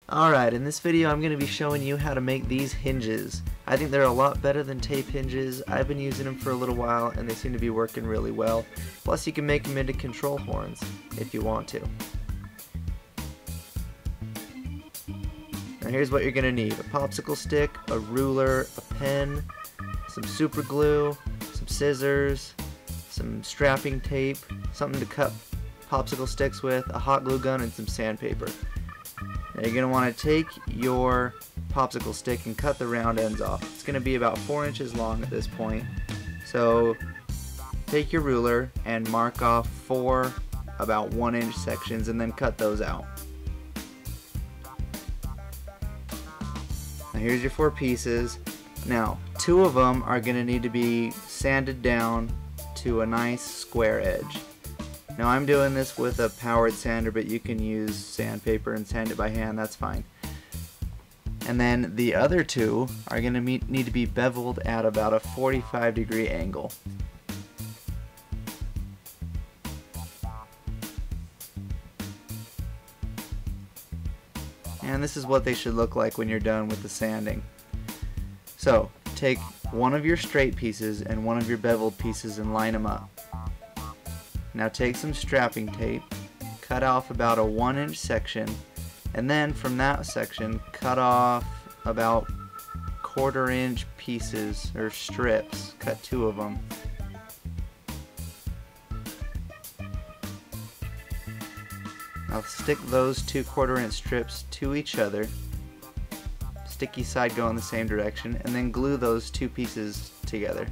Alright, in this video I'm going to be showing you how to make these hinges. I think they're a lot better than tape hinges. I've been using them for a little while and they seem to be working really well. Plus you can make them into control horns if you want to. Now here's what you're going to need. A popsicle stick, a ruler, a pen, some super glue, some scissors, some strapping tape, something to cut popsicle sticks with, a hot glue gun, and some sandpaper. Now you're going to want to take your popsicle stick and cut the round ends off. It's going to be about 4 inches long at this point. So take your ruler and mark off 4 about 1 inch sections and then cut those out. Now here's your 4 pieces. Now 2 of them are going to need to be sanded down to a nice square edge. Now I'm doing this with a powered sander, but you can use sandpaper and sand it by hand, that's fine. And then the other 2 are going to need to be beveled at about a 45-degree angle. And this is what they should look like when you're done with the sanding. So take one of your straight pieces and one of your beveled pieces and line them up. Now take some strapping tape, cut off about a 1 inch section, and then from that section cut off about 1/4 inch pieces or strips. Cut 2 of them. Now stick those 2 1/4 inch strips to each other, sticky side go in the same direction, and then glue those 2 pieces together.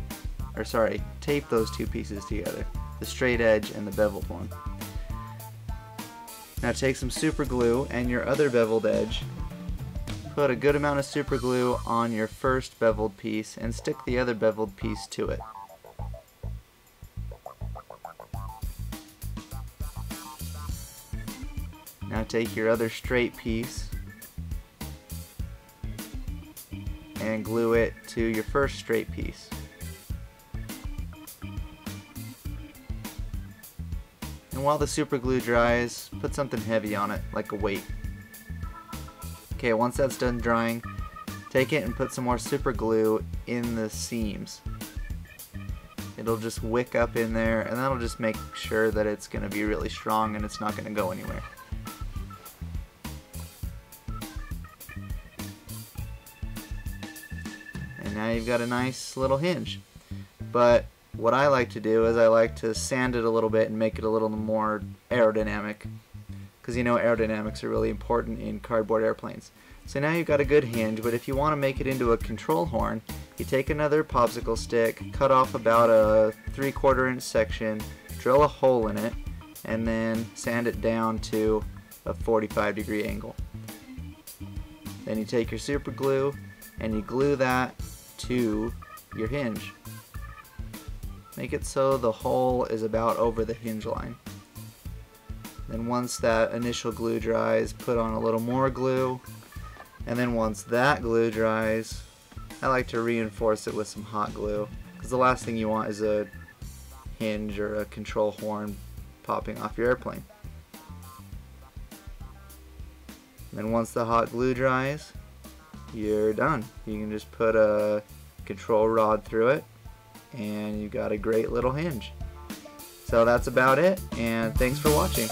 Or sorry, tape those 2 pieces together. The straight edge and the beveled one. Now take some super glue and your other beveled edge, put a good amount of super glue on your first beveled piece and stick the other beveled piece to it. Now take your other straight piece and glue it to your first straight piece. And while the super glue dries, put something heavy on it, like a weight. Okay, once that's done drying, take it and put some more super glue in the seams. It'll just wick up in there, and that'll just make sure that it's going to be really strong and it's not going to go anywhere. And now you've got a nice little hinge. But what I like to do is I like to sand it a little bit and make it a little more aerodynamic, because you know aerodynamics are really important in cardboard airplanes. So now you've got a good hinge, but if you want to make it into a control horn, you take another popsicle stick, cut off about a 3/4 inch section, drill a hole in it, and then sand it down to a 45-degree angle. Then you take your super glue and you glue that to your hinge. Make it so the hole is about over the hinge line. Then once that initial glue dries, put on a little more glue, and then once that glue dries, I like to reinforce it with some hot glue, because the last thing you want is a hinge or a control horn popping off your airplane. And then once the hot glue dries, you're done. You can just put a control rod through it and you got a great little hinge. So that's about it, and thanks for watching.